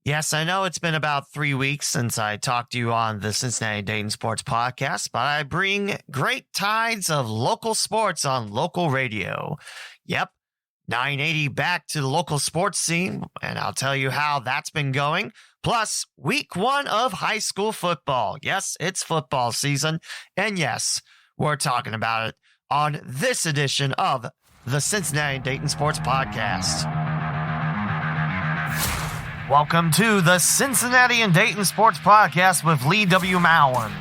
Yes, I know it's been about 3 weeks since I talked to you on the Cincinnati Dayton Sports Podcast, but I bring great tides of local sports on local radio. Yep, 980 back to the local sports scene, and I'll tell you how that's been going. Plus, week 1 of high school football. Yes, it's football season, and yes, we're talking about it on this edition of the Cincinnati Dayton Sports Podcast. Welcome to the Cincinnati and Dayton Sports Podcast with Lee W. Mowen.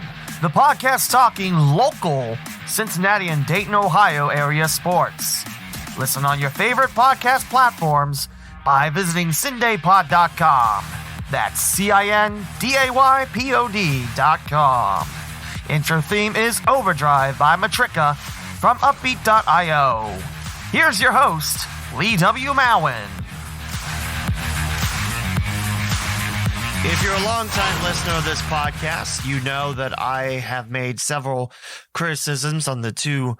The podcast talking local Cincinnati and Dayton, Ohio area sports. Listen on your favorite podcast platforms by visiting cindaypod.com. That's CINDAYPOD.com. Intro theme is Overdrive by Matrika from Uppbeat.io. Here's your host, Lee W. Mowen. If you're a longtime listener of this podcast, you know that I have made several criticisms on the two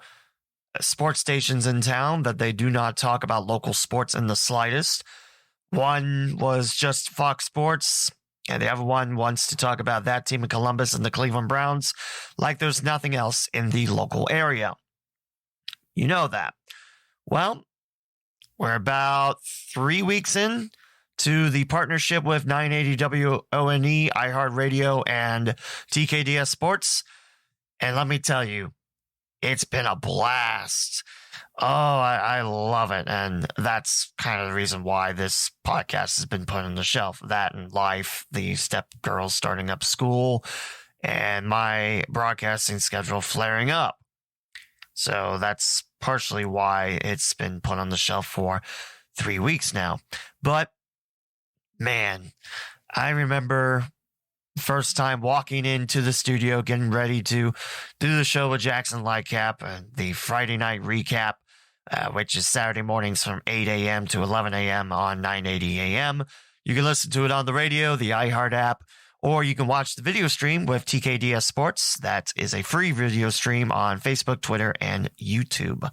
sports stations in town that they do not talk about local sports in the slightest. One was just Fox Sports, and the other one wants to talk about that team in Columbus and the Cleveland Browns like there's nothing else in the local area. You know that. Well, we're about 3 weeks in to the partnership with 980 WONE, iHeartRadio, and TKDS Sports. And let me tell you, it's been a blast. Oh, I love it. And that's kind of the reason why this podcast has been put on the shelf. That and life, the step girls starting up school, and my broadcasting schedule flaring up. So that's partially why it's been put on the shelf for 3 weeks now. But man, I remember first time walking into the studio, getting ready to do the show with Jackson Lightcap and the Friday night recap, which is Saturday mornings from 8 a.m. to 11 a.m. on 980 a.m. You can listen to it on the radio, the iHeart app, or you can watch the video stream with TKDS Sports. That is a free video stream on Facebook, Twitter, and YouTube.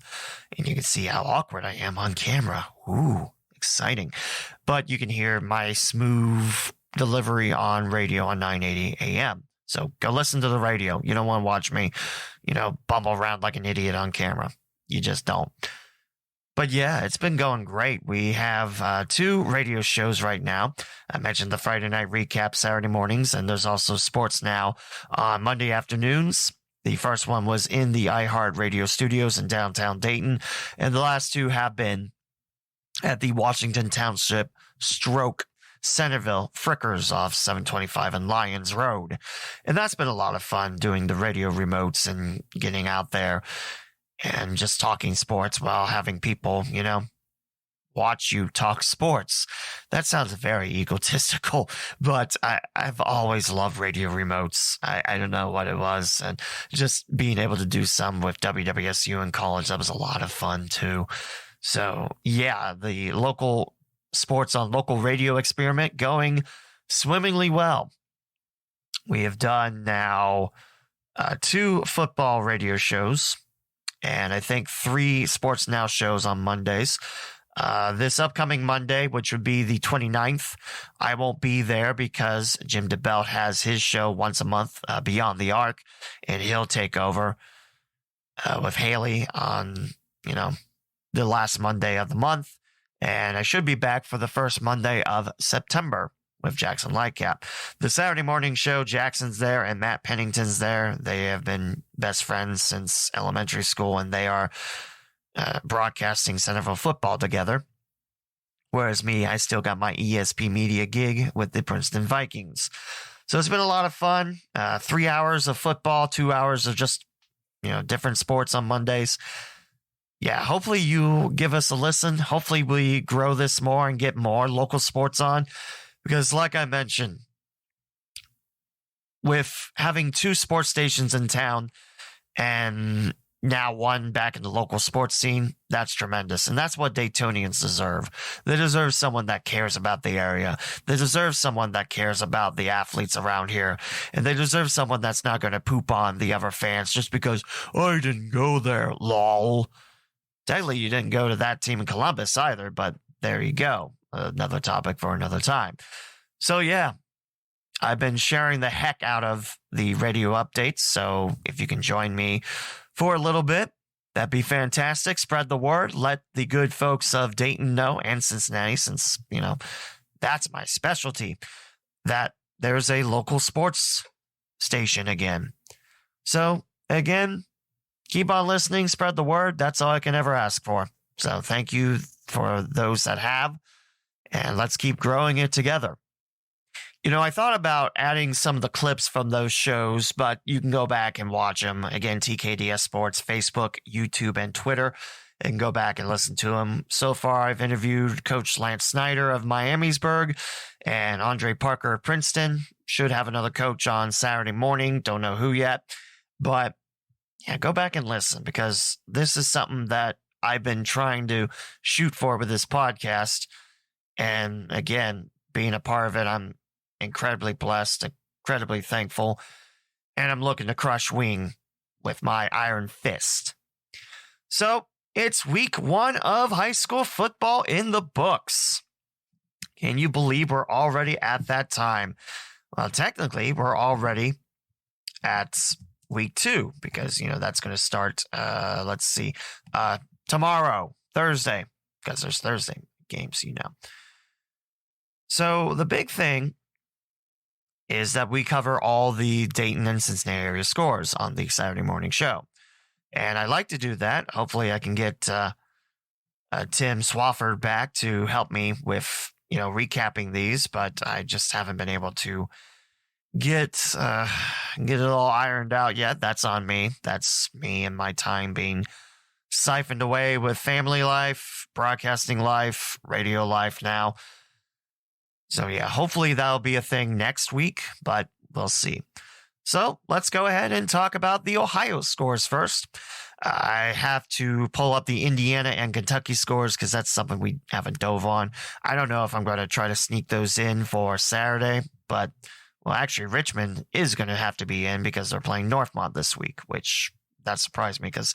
And you can see how awkward I am on camera. Ooh, exciting. But you can hear my smooth delivery on radio on 980 a.m. So go listen to the radio. You don't want to watch me, bumble around like an idiot on camera. You just don't. But yeah, it's been going great. We have 2 radio shows right now. I mentioned the Friday night recap Saturday mornings, and there's also Sports Now on Monday afternoons. The first one was in the iHeart Radio studios in downtown Dayton, and the last 2 have been at the Washington Township Stroke Centerville Frickers off 725 and Lyons Road. And that's been a lot of fun doing the radio remotes and getting out there and just talking sports while having people, watch you talk sports. That sounds very egotistical, but I've always loved radio remotes. I don't know what it was. And just being able to do some with WWSU in college, that was a lot of fun too. So yeah, the local sports on local radio experiment going swimmingly well. We have done now 2 football radio shows, and I think 3 Sports Now shows on Mondays. This upcoming Monday, which would be the 29th, I won't be there because Jim DeBelt has his show once a month, Beyond the Arc, and he'll take over with Haley on, the last Monday of the month. And I should be back for the first Monday of September with Jackson Lightcap. The Saturday morning show, Jackson's there and Matt Pennington's there. They have been best friends since elementary school, and they are broadcasting Centerville football together. Whereas me, I still got my ESP media gig with the Princeton Vikings. So it's been a lot of fun. 3 hours of football, 2 hours of just, different sports on Mondays. Yeah, hopefully you give us a listen. Hopefully we grow this more and get more local sports on. Because like I mentioned, with having 2 sports stations in town and now 1 back in the local sports scene, that's tremendous. And that's what Daytonians deserve. They deserve someone that cares about the area. They deserve someone that cares about the athletes around here. And they deserve someone that's not going to poop on the other fans just because, I didn't go there, lol. Technically, you didn't go to that team in Columbus either, but there you go. Another topic for another time. So yeah, I've been sharing the heck out of the radio updates. So if you can join me for a little bit, that'd be fantastic. Spread the word. Let the good folks of Dayton know, and Cincinnati, since, that's my specialty, that there's a local sports station again. So again, keep on listening, spread the word. That's all I can ever ask for. So thank you for those that have, and let's keep growing it together. I thought about adding some of the clips from those shows, but you can go back and watch them. Again, TKDS Sports, Facebook, YouTube, and Twitter, and go back and listen to them. So far, I've interviewed Coach Lance Snyder of Miamisburg and Andre Parker of Princeton. Should have another coach on Saturday morning. Don't know who yet. But yeah, go back and listen, because this is something that I've been trying to shoot for with this podcast. And again, being a part of it, I'm incredibly blessed, incredibly thankful, and I'm looking to crush Wing with my iron fist. So it's week 1 of high school football in the books. Can you believe we're already at that time? Well, technically, we're already at week 2, because, that's going to start, tomorrow, Thursday, because there's Thursday games, So the big thing is that we cover all the Dayton and Cincinnati area scores on the Saturday morning show. And I like to do that. Hopefully I can get Tim Swafford back to help me with, recapping these, but I just haven't been able to get it all ironed out yet. That's on me. That's me and my time being siphoned away with family life, broadcasting life, radio life now. So yeah, hopefully that'll be a thing next week, but we'll see. So let's go ahead and talk about the Ohio scores first. I have to pull up the Indiana and Kentucky scores, because that's something we haven't dove on. I don't know if I'm going to try to sneak those in for Saturday, but actually Richmond is going to have to be in, because they're playing Northmont this week, which that surprised me, because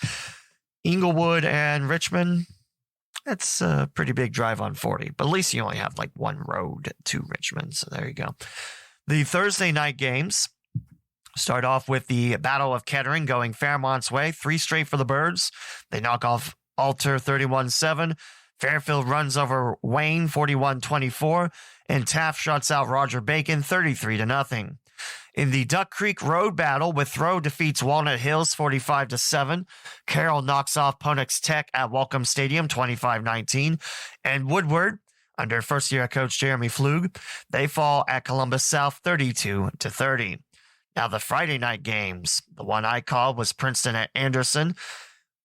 Inglewood and Richmond, that's a pretty big drive on 40, but at least you only have one road to Richmond. So there you go. The Thursday night games start off with the Battle of Kettering going Fairmont's way. 3 straight for the Birds. They knock off Alter 31-7. Fairfield runs over Wayne 41-24. And Taft shuts out Roger Bacon 33-0. In the Duck Creek Road Battle, Withrow defeats Walnut Hills 45-7. Carroll knocks off Ponex Tech at Welcome Stadium 25-19. And Woodward, under first-year coach Jeremy Flug, they fall at Columbus South 32-30. Now the Friday night games, the one I called was Princeton at Anderson.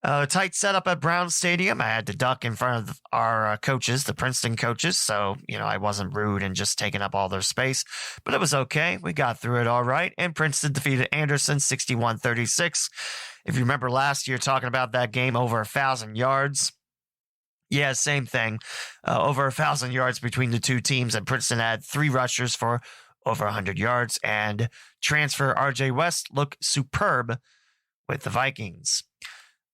A tight setup at Brown Stadium. I had to duck in front of our coaches, the Princeton coaches. So, I wasn't rude and just taking up all their space, but it was okay. We got through it all right. And Princeton defeated Anderson 61-36. If you remember last year talking about that game, over 1,000 yards. Yeah, same thing. Over 1,000 yards between the two teams, and Princeton had 3 rushers for over 100 yards. And transfer RJ West looked superb with the Vikings.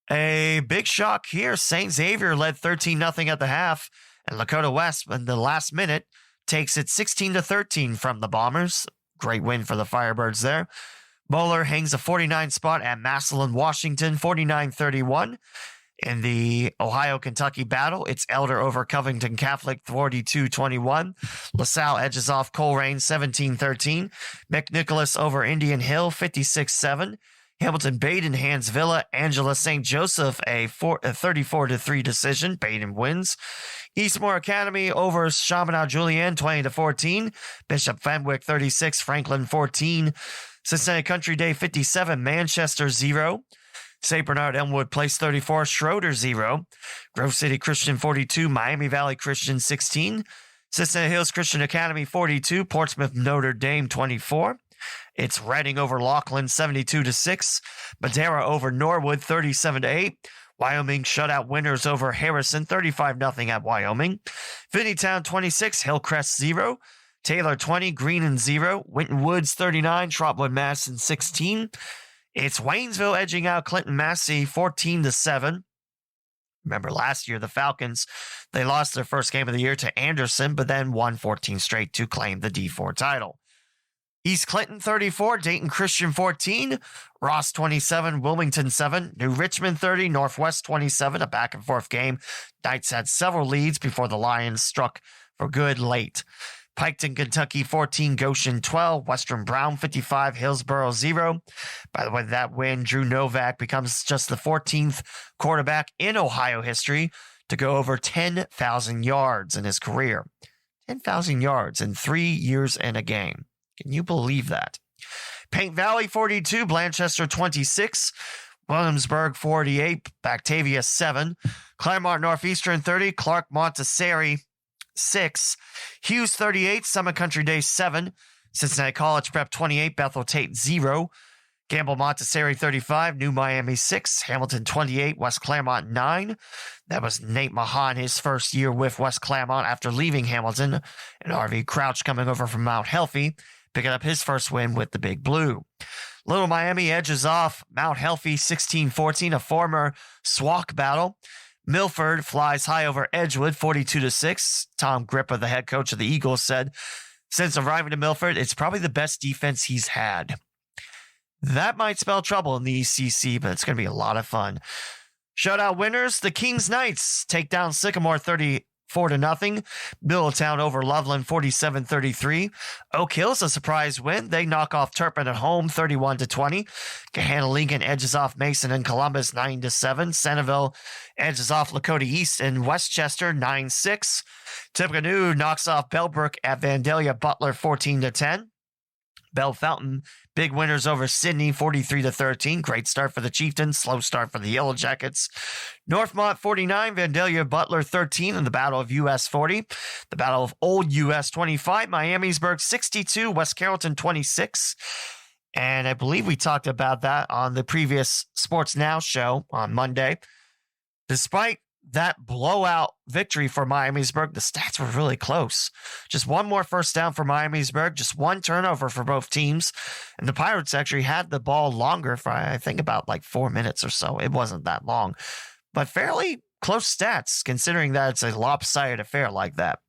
A big shock here. St. Xavier led 13-0 at the half, and Lakota West in the last minute takes it 16-13 from the Bombers. Great win for the Firebirds there. Bowler hangs a 49 spot at Massillon, Washington, 49-31. In the Ohio-Kentucky battle, it's Elder over Covington Catholic, 42-21. LaSalle edges off Coleraine, 17-13. McNicholas over Indian Hill, 56-7. Hamilton Baden hands Villa Angela St. Joseph a 34-3 decision. Baden wins. Eastmore Academy over Chaminade Julienne 20-14. Bishop Fenwick 36, Franklin 14. Cincinnati Country Day 57, Manchester 0. St. Bernard Elmwood Place 34, Schroeder 0. Grove City Christian 42, Miami Valley Christian 16. Cincinnati Hills Christian Academy 42, Portsmouth Notre Dame 24. It's Reading over Laughlin 72-6. Madera over Norwood 37-8. Wyoming shutout winners over Harrison 35-0 at Wyoming. Finneytown 26, Hillcrest 0. Taylor 20, Greenon 0. Winton Woods 39, Trotwood Madison 16. It's Waynesville edging out Clinton Massey 14-7. Remember last year, the Falcons, they lost their first game of the year to Anderson, but then won 14 straight to claim the D4 title. East Clinton 34, Dayton Christian 14, Ross 27, Wilmington 7, New Richmond 30, Northwest 27, a back and forth game. Knights had several leads before the Lions struck for good late. Piketon, Kentucky 14, Goshen 12, Western Brown 55, Hillsborough 0. By the way, that win, Drew Novak becomes just the 14th quarterback in Ohio history to go over 10,000 yards in his career. 10,000 yards in 3 years and a game. Can you believe that? Paint Valley 42, Blanchester 26, Williamsburg 48, Batavia 7, Claremont Northeastern 30, Clark Montessori 6, Hughes 38, Summit Country Day 7, Cincinnati College Prep 28, Bethel Tate 0, Gamble Montessori 35, New Miami 6, Hamilton 28, West Claremont 9. That was Nate Mahan, his first year with West Claremont after leaving Hamilton, and RV Crouch coming over from Mount Healthy, picking up his first win with the Big Blue. Little Miami edges off Mount Healthy 16-14, a former SWAC battle. Milford flies high over Edgewood 42-6. Tom Grippa, the head coach of the Eagles, said, since arriving to Milford, it's probably the best defense he's had. That might spell trouble in the ECC, but it's going to be a lot of fun. Shutout winners, the Kings Knights take down Sycamore 34-0. Middletown over Loveland 47-33. Oak Hill's a surprise win. They knock off Turpin at home 31-20. Gahanna-Lincoln edges off Mason and Columbus 9-7. Centerville edges off Lakota East and Westchester 9-6. Tippecanoe knocks off Bellbrook at Vandalia Butler 14-10. Bell Fountain, big winners over Sydney, 43-13. Great start for the Chieftains, slow start for the Yellow Jackets. Northmont 49, Vandalia Butler 13 in the Battle of US 40. The Battle of Old US 25, Miamisburg 62, West Carrollton 26. And I believe we talked about that on the previous Sports Now show on Monday. Despite that blowout victory for Miamisburg, the stats were really close. Just one more first down for Miamisburg, just one turnover for both teams. And the Pirates actually had the ball longer for, I think, about like 4 minutes or so. It wasn't that long, but fairly close stats considering that it's a lopsided affair like that.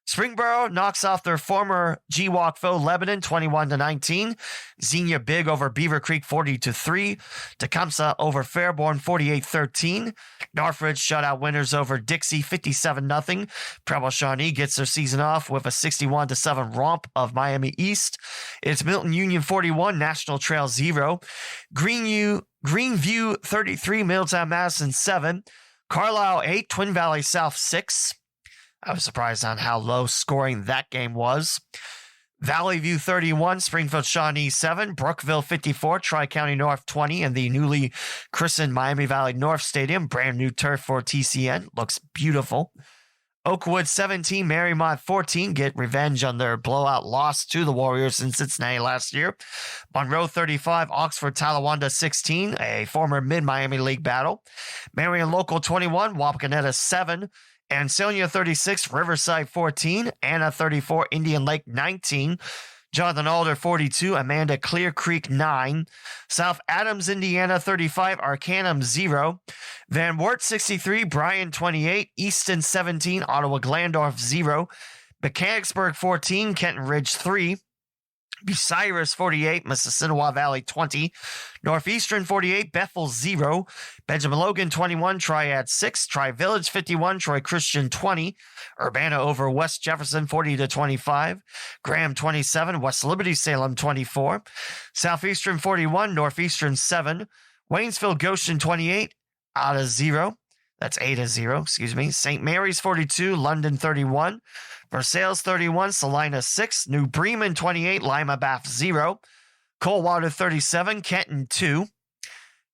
Springboro knocks off their former GWalk foe Lebanon 21-19. Xenia big over Beaver Creek 40-3. Tecumseh over Fairborn 48-13. Northridge shutout winners over Dixie 57-0. Preble Shawnee gets their season off with a 61-7 romp of Miami East. It's Milton Union 41, National Trail 0. Greenview 33, Middletown Madison 7. Carlisle 8, Twin Valley South 6. I was surprised on how low scoring that game was. Valley View 31, Springfield Shawnee 7, Brookville 54, Tri-County North 20, and the newly christened Miami Valley North Stadium. Brand new turf for TCN. Looks beautiful. Oakwood 17, Marymount 14 get revenge on their blowout loss to the Warriors in Cincinnati last year. Monroe 35, Oxford Talawanda 16, a former Mid-Miami League battle. Marion Local 21, Wapakoneta 7. Ansonia 36, Riverside 14, Anna 34, Indian Lake 19, Jonathan Alder 42, Amanda Clear Creek 9, South Adams, Indiana 35, Arcanum 0, Van Wert 63, Bryan 28, Easton 17, Ottawa Glandorf 0, Mechanicsburg 14, Kenton Ridge 3, Bucyrus 48, Mississinawa Valley 20, Northeastern 48, Bethel 0, Benjamin Logan 21, Triad 6, Tri-Village 51, Troy Christian 20, Urbana over West Jefferson 40-25, Graham 27, West Liberty Salem 24, Southeastern 41, Northeastern 7, Waynesville Goshen 28, Ada 0. That's 8-0, excuse me. St. Mary's 42, London 31, Versailles 31, Salina 6, New Bremen 28, Lima Bath 0, Coldwater 37, Kenton 2,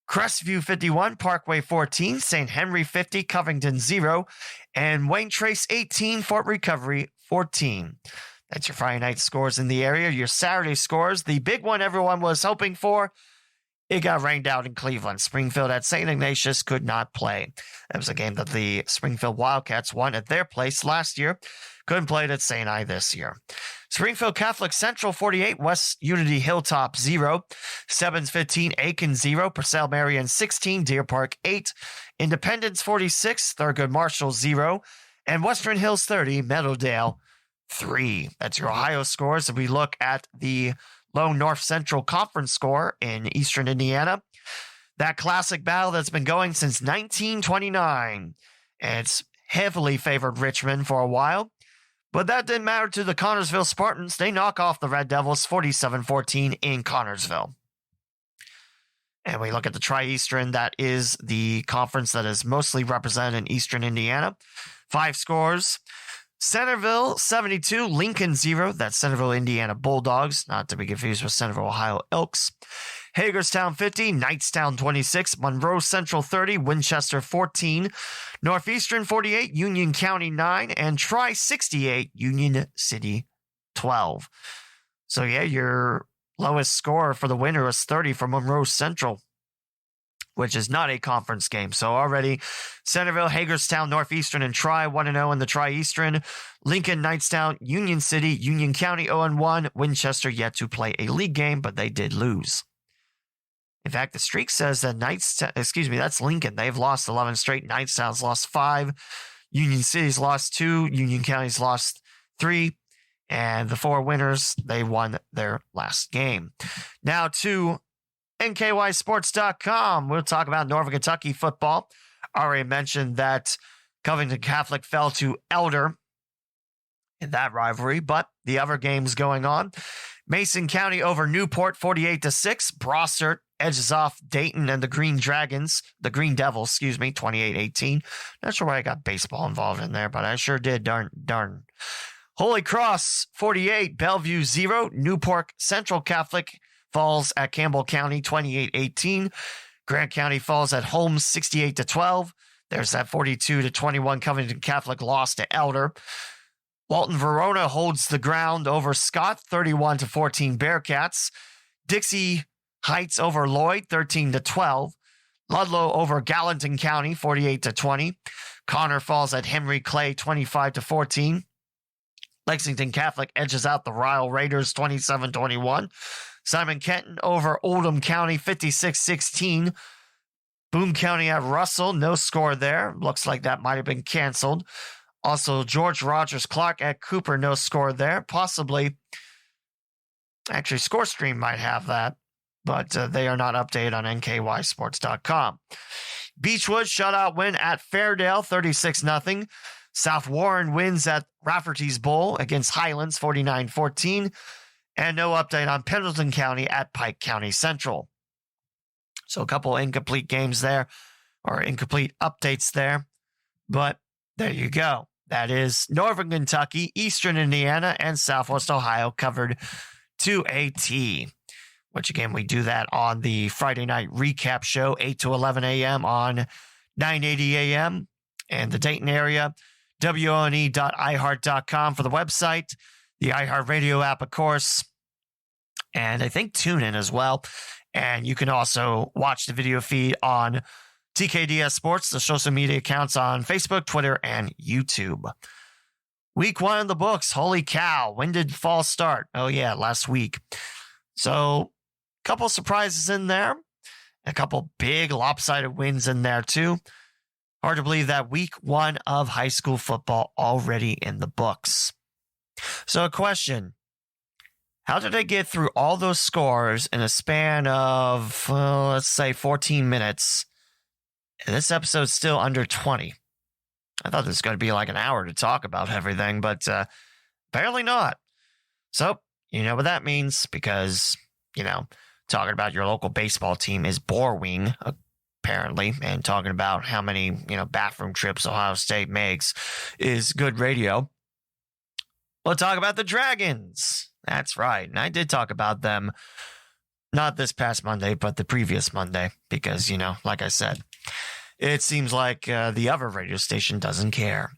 Crestview 51, Parkway 14, St. Henry 50, Covington 0, and Wayne Trace 18, Fort Recovery 14. That's your Friday night scores in the area. Your Saturday scores, the big one everyone was hoping for, it got rained out in Cleveland. Springfield at St. Ignatius could not play. That was a game that the Springfield Wildcats won at their place last year. Couldn't play it at St. I this year. Springfield Catholic Central 48, West Unity Hilltop 0, Stebbins 15, Aiken 0, Purcell Marion 16, Deer Park 8, Independence 46, Thurgood Marshall 0, and Western Hills 30, Meadowdale 3. That's your Ohio scores. If we look at the Lone North Central Conference score in Eastern Indiana, that classic battle that's been going since 1929. And it's heavily favored Richmond for a while. But that didn't matter to the Connorsville Spartans. They knock off the Red Devils 47-14 in Connorsville. And we look at the Tri-Eastern. That is the conference that is mostly represented in Eastern Indiana. 5 scores. Centerville 72, Lincoln 0. That's Centerville, Indiana Bulldogs, not to be confused with Centerville, Ohio Elks. Hagerstown 50, Knightstown 26, Monroe Central 30, Winchester 14, Northeastern 48, Union County 9, and Tri 68, Union City 12. So yeah, your lowest score for the winner was 30 for Monroe Central, which is not a conference game. So already Centerville, Hagerstown, Northeastern, and Tri 1-0 in the Tri-Eastern. Lincoln, Knightstown, Union City, Union County 0-1. Winchester yet to play a league game, but they did lose. In fact, the streak says that that's Lincoln. They've lost 11 straight. Knightstown's lost 5. Union City's lost 2. Union County's lost 3. And the 4 winners, they won their last game. Now to NKYSports.com. We'll talk about Northern Kentucky football. I already mentioned that Covington Catholic fell to Elder in that rivalry, but the other games going on. Mason County over Newport 48-6. Brossart edges off Dayton and the Green Devils, 28-18. Not sure why I got baseball involved in there, but I sure did. Darn. Holy Cross 48, Bellevue 0. Newport Central Catholic falls at Campbell County 28-18. Grant County falls at Holmes 68-12. There's that 42-21 Covington Catholic loss to Elder. Walton Verona holds the ground over Scott 31-14 Bearcats. Dixie Heights over Lloyd 13-12. Ludlow over Gallatin County 48-20. Connor falls at Henry Clay 25-14. Lexington Catholic edges out the Ryle Raiders 27-21. Simon Kenton over Oldham County 56-16. Boone County at Russell, no score there. Looks like that might have been canceled. Also, George Rogers Clark at Cooper, no score there. Possibly, actually, ScoreStream might have that, but they are not updated on NKYSports.com. Beechwood shutout win at Fairdale, 36-0. South Warren wins at Rafferty's Bowl against Highlands, 49-14. And no update on Pendleton County at Pike County Central. So a couple incomplete games there, or incomplete updates there. But there you go. That is Northern Kentucky, Eastern Indiana, and Southwest Ohio covered to a T. Which, again, we do that on the Friday night recap show, 8 to 11 a.m. on 980 a.m. and the Dayton area. WONE.iHeart.com for the website. The iHeartRadio app, of course, and I think TuneIn as well. And you can also watch the video feed on TKDS Sports, the social media accounts on Facebook, Twitter, and YouTube. Week 1 in the books. Holy cow. When did fall start? Oh, yeah, last week. So, a couple surprises in there. A couple big lopsided wins in there, too. Hard to believe that week 1 of high school football already in the books. So a question, how did I get through all those scores in a span of, let's say 14 minutes? And this episode's still under 20. I thought this was going to be like an hour to talk about everything, but apparently not. So, you know what that means, because, talking about your local baseball team is bor-wing, apparently, and talking about how many, bathroom trips Ohio State makes is good radio. We'll talk about the Dragons. That's right. And I did talk about them, not this past Monday, but the previous Monday, because, like I said, it seems like the other radio station doesn't care.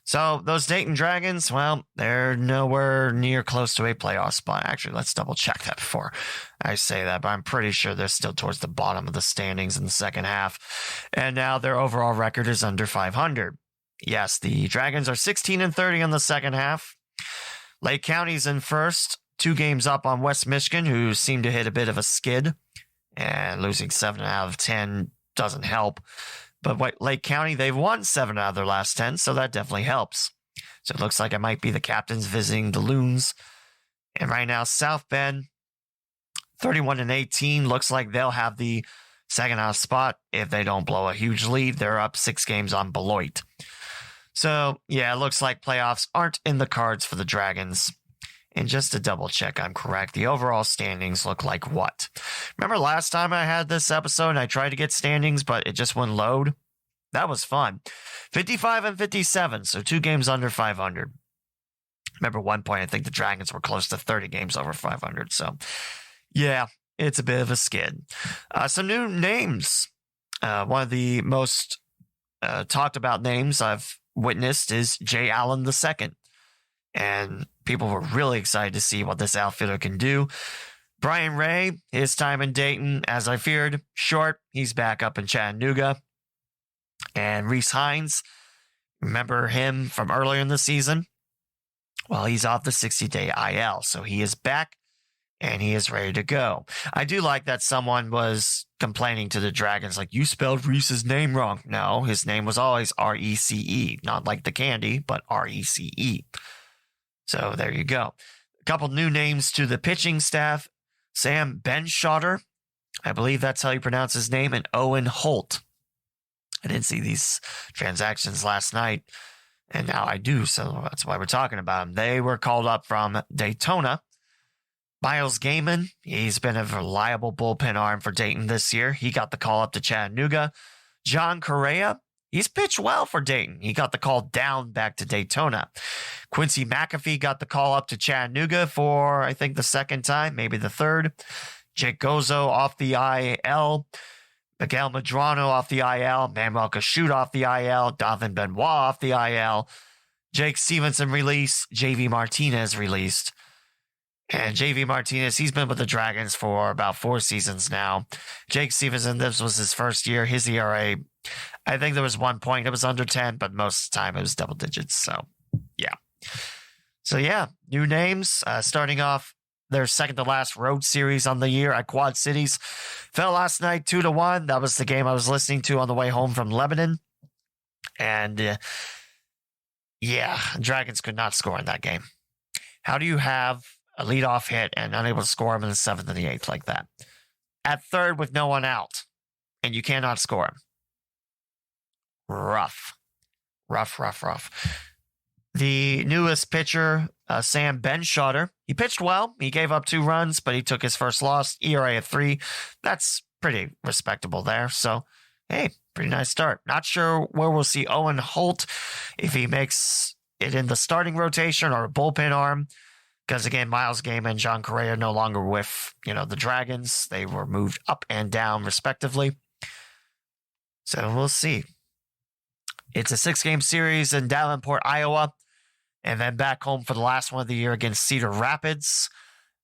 So those Dayton Dragons, well, they're nowhere near close to a playoff spot. Actually, let's double check that before I say that, but I'm pretty sure they're still towards the bottom of the standings in the second half. And now their overall record is under 500. Yes, the Dragons are 16-30 in the second half. Lake County's in first, 2 games up on West Michigan, who seem to hit a bit of a skid, and losing 7 out of 10 doesn't help. But Lake County, they've won 7 out of their last 10, so that definitely helps. So it looks like it might be the Captains visiting the Loons. And right now, South Bend, 31-18, looks like they'll have the second out spot if they don't blow a huge lead. They're up 6 games on Beloit. So, yeah, it looks like playoffs aren't in the cards for the Dragons. And just to double check I'm correct, the overall standings look like what? Remember last time I had this episode and I tried to get standings, but it just wouldn't load? That was fun. 55-57, so 2 games under 500. Remember one point, I think the Dragons were close to 30 games over 500. So, yeah, it's a bit of a skid. Some new names. One of the most talked about names I've witnessed is Jay Allen II. And people were really excited to see what this outfielder can do. Brian Ray, his time in Dayton, as I feared, short. He's back up in Chattanooga. And Reese Hines, remember him from earlier in the season? Well, he's off the 60-day IL, so he is back and he is ready to go. I do like that someone was complaining to the Dragons, like, you spelled Reese's name wrong. No, his name was always R-E-C-E, not like the candy, but R-E-C-E. So there you go. A couple new names to the pitching staff. Sam Benschotter, I believe that's how you pronounce his name, and Owen Holt. I didn't see these transactions last night, and now I do, so that's why we're talking about them. They were called up from Daytona. Miles Gaiman, he's been a reliable bullpen arm for Dayton this year. He got the call up to Chattanooga. John Correa, he's pitched well for Dayton. He got the call down back to Daytona. Quincy McAfee got the call up to Chattanooga for, I think, the second time, maybe the third. Jake Gozo off the IL. Miguel Medrano off the IL. Manuel Cachute off the IL. Donovan Benoit off the IL. Jake Stevenson released. JV Martinez released. And JV Martinez, he's been with the Dragons for about 4 seasons now. Jake Stevenson, this was his first year. His ERA, I think there was 1 point. It was under 10, but most of the time it was double digits. So, yeah. New names. Starting off their second to last road series on the year at Quad Cities. Fell last night 2-1. That was the game I was listening to on the way home from Lebanon. And, Dragons could not score in that game. How do you have a leadoff hit and unable to score him in the 7th and the 8th like that? At third with no one out, and you cannot score him. Rough. The newest pitcher, Sam Benschotter, he pitched well. He gave up 2 runs, but he took his first loss, ERA of 3. That's pretty respectable there. So, hey, pretty nice start. Not sure where we'll see Owen Holt, if he makes it in the starting rotation or a bullpen arm. Because, again, Miles Gaiman and John Correa are no longer with, the Dragons. They were moved up and down, respectively. So we'll see. It's a 6-game series in Davenport, Iowa. And then back home for the last one of the year against Cedar Rapids.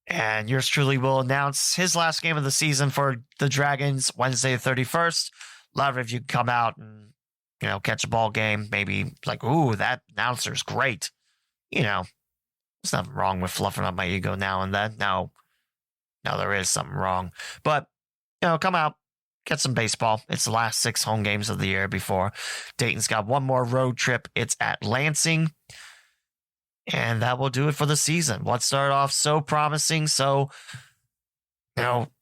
And yours truly will announce his last game of the season for the Dragons Wednesday the 31st. Love if you can come out and, catch a ball game. Maybe like, ooh, that announcer's great. There's nothing wrong with fluffing up my ego now and then. No, there is something wrong. But, come out, get some baseball. It's the last 6 home games of the year before Dayton's got one more road trip. It's at Lansing. And that will do it for the season. What started off so promising, so,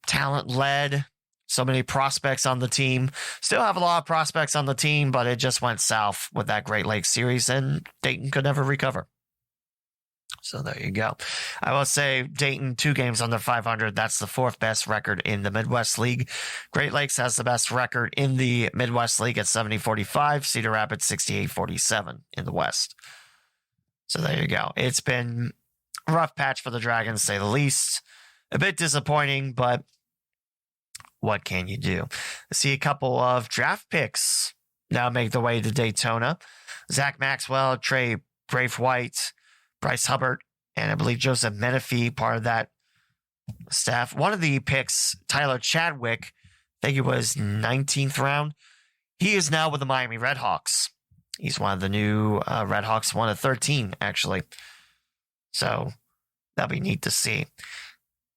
talent-led, so many prospects on the team. Still have a lot of prospects on the team, but it just went south with that Great Lakes series, and Dayton could never recover. So there you go. I will say Dayton, 2 games under 500. That's the 4th best record in the Midwest League. Great Lakes has the best record in the Midwest League at 70-45. Cedar Rapids 68-47 in the West. So there you go. It's been a rough patch for the Dragons, to say the least. A bit disappointing, but what can you do? I see a couple of draft picks now make their way to Daytona. Zach Maxwell, Trey Braithwaite, Bryce Hubbard, and I believe Joseph Menifee, part of that staff. One of the picks, Tyler Chadwick, I think it was 19th round. He is now with the Miami Redhawks. He's one of the new Redhawks, one of 13, actually. So that'll be neat to see.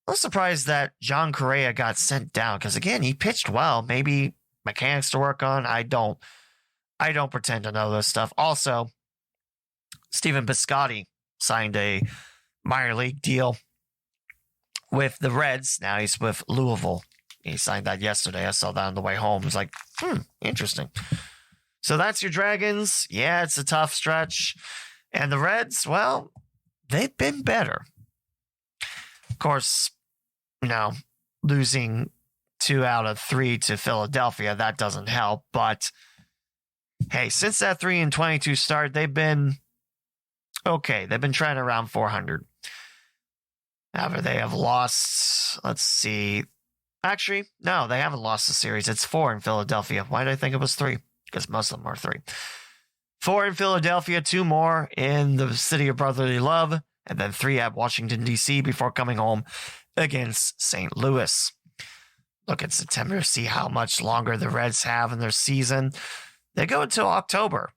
I'm surprised that John Correa got sent down because, again, he pitched well. Maybe mechanics to work on. I don't pretend to know this stuff. Also, Stephen Piscotty signed a minor league deal with the Reds. Now he's with Louisville. He signed that yesterday. I saw that on the way home. It's like, interesting. So that's your Dragons. Yeah, it's a tough stretch. And the Reds, well, they've been better. Of course, losing 2 out of 3 to Philadelphia, that doesn't help. But hey, since that 3-22 start, they've been okay. They've been trying around 400. However, they have lost, let's see. Actually, no, they haven't lost the series. It's 4 in Philadelphia. Why did I think it was 3? Because most of them are 3. 4 in Philadelphia, 2 more in the city of brotherly love, and then 3 at Washington, D.C. before coming home against St. Louis. Look at September, see how much longer the Reds have in their season. They go until October.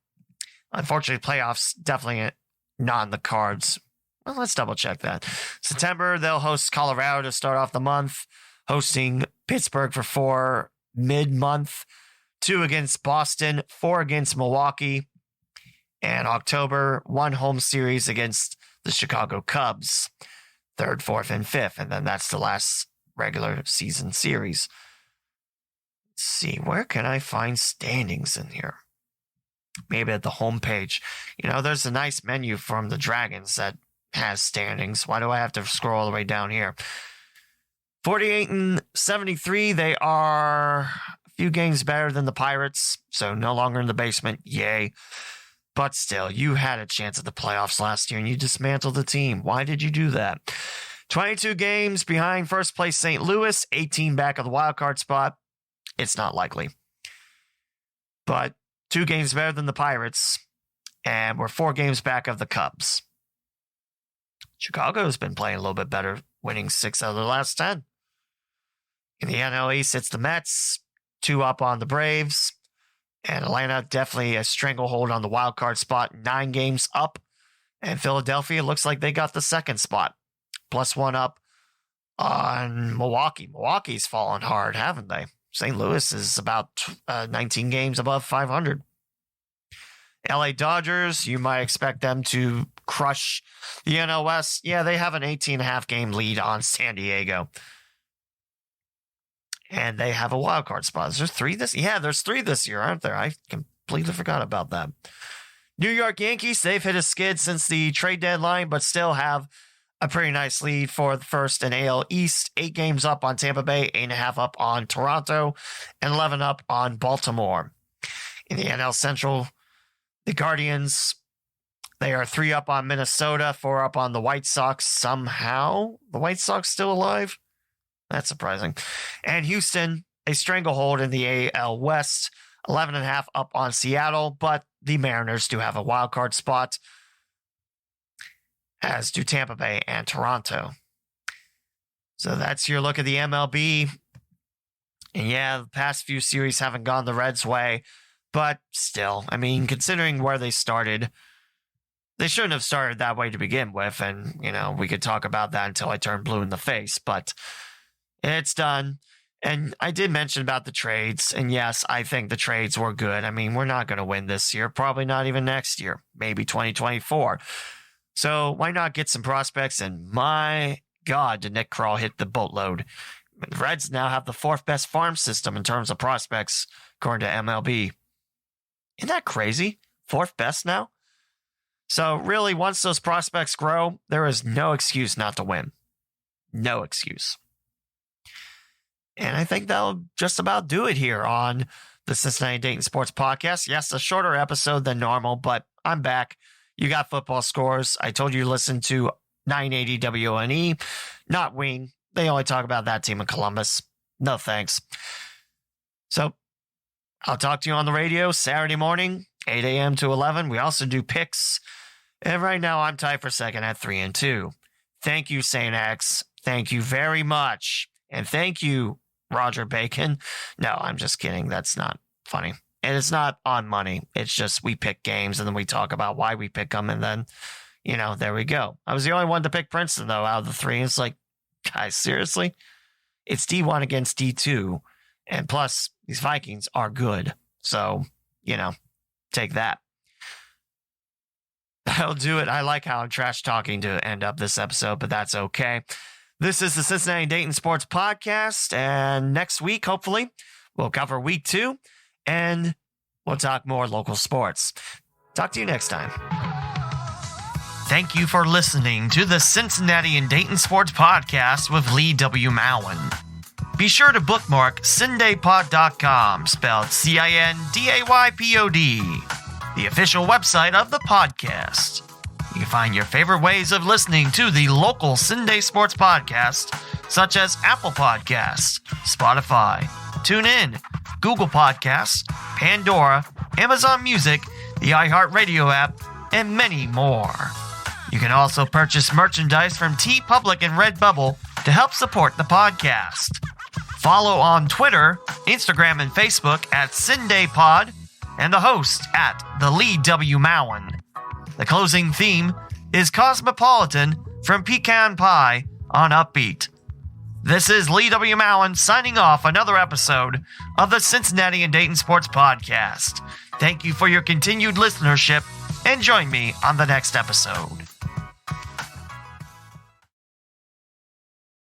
Unfortunately, playoffs definitely not in the cards. Well, let's double check that. September, they'll host Colorado to start off the month, hosting Pittsburgh for 4 mid-month, 2 against Boston, 4 against Milwaukee, and October, 1 home series against the Chicago Cubs, 3rd, 4th, and 5th, and then that's the last regular season series. Let's see, where can I find standings in here? Maybe at the homepage. There's a nice menu from the Dragons that has standings. Why do I have to scroll all the way down here? 48-73, they are a few games better than the Pirates, so no longer in the basement. Yay. But still, you had a chance at the playoffs last year and you dismantled the team. Why did you do that? 22 games behind first place St. Louis, 18 back of the wild card spot. It's not likely. But 2 games better than the Pirates, and we're 4 games back of the Cubs. Chicago's been playing a little bit better, winning 6 out of the last 10. In the NL East, it's the Mets, 2 up on the Braves. And Atlanta, definitely a stranglehold on the wild card spot, 9 games up. And Philadelphia looks like they got the 2nd spot, +1 up on Milwaukee. Milwaukee's fallen hard, haven't they? St. Louis is about 19 games above 500. LA Dodgers, you might expect them to crush the NL West. Yeah, they have an 18.5 game lead on San Diego. And they have a wild card spot. Is there 3 this? Yeah, there's 3 this year, aren't there? I completely forgot about that. New York Yankees, they've hit a skid since the trade deadline, but still have a pretty nice lead for the first in AL East. 8 games up on Tampa Bay, 8.5 up on Toronto, and 11 up on Baltimore. In the NL Central, the Guardians, they are 3 up on Minnesota, 4 up on the White Sox. Somehow, the White Sox still alive? That's surprising. And Houston, a stranglehold in the AL West, 11.5 up on Seattle, but the Mariners do have a wild card spot, as do Tampa Bay and Toronto. So that's your look at the MLB. And yeah, the past few series haven't gone the Reds' way, but still, considering where they started, they shouldn't have started that way to begin with. And, we could talk about that until I turn blue in the face, but it's done. And I did mention about the trades. And yes, I think the trades were good. We're not going to win this year, probably not even next year, maybe 2024. So why not get some prospects? And my God, did Nick Krall hit the boatload. The Reds now have the 4th best farm system in terms of prospects, according to MLB. Isn't that crazy? 4th best now? So really, once those prospects grow, there is no excuse not to win. No excuse. And I think that'll just about do it here on the Cincinnati Dayton Sports Podcast. Yes, a shorter episode than normal, but I'm back. You got football scores. I told you to listen to 980 WONE, not Wing. They only talk about that team in Columbus. No thanks. So I'll talk to you on the radio Saturday morning, 8 a.m. to 11. We also do picks. And right now I'm tied for second at 3-2. Thank you, St. X. Thank you very much. And thank you, Roger Bacon. No, I'm just kidding. That's not funny. And it's not on money. It's just we pick games and then we talk about why we pick them. And then, there we go. I was the only one to pick Princeton, though, out of the three. It's like, guys, seriously? It's D1 against D2. And plus, these Vikings are good. So, take that. That'll do it. I like how I'm trash talking to end up this episode, but that's okay. This is the Cincinnati Dayton Sports Podcast. And next week, hopefully, we'll cover week 2 and we'll talk more local sports. Talk to you next time. Thank you for listening to the Cincinnati and Dayton Sports Podcast with Lee W. Mowen. Be sure to bookmark CindayPod.com, spelled CINDAYPOD, the official website of the podcast. You can find your favorite ways of listening to the local Cinday Sports Podcast, such as Apple Podcasts, Spotify, TuneIn, Google Podcasts, Pandora, Amazon Music, the iHeartRadio app, and many more. You can also purchase merchandise from TeePublic and Redbubble to help support the podcast. Follow on Twitter, Instagram, and Facebook at CindayPod and the host at the Lee W. Mowen. The closing theme is Cosmopolitan from Pecan Pie on Uppbeat. This is Lee W. Mowen signing off another episode of the Cincinnati and Dayton Sports Podcast. Thank you for your continued listenership and join me on the next episode.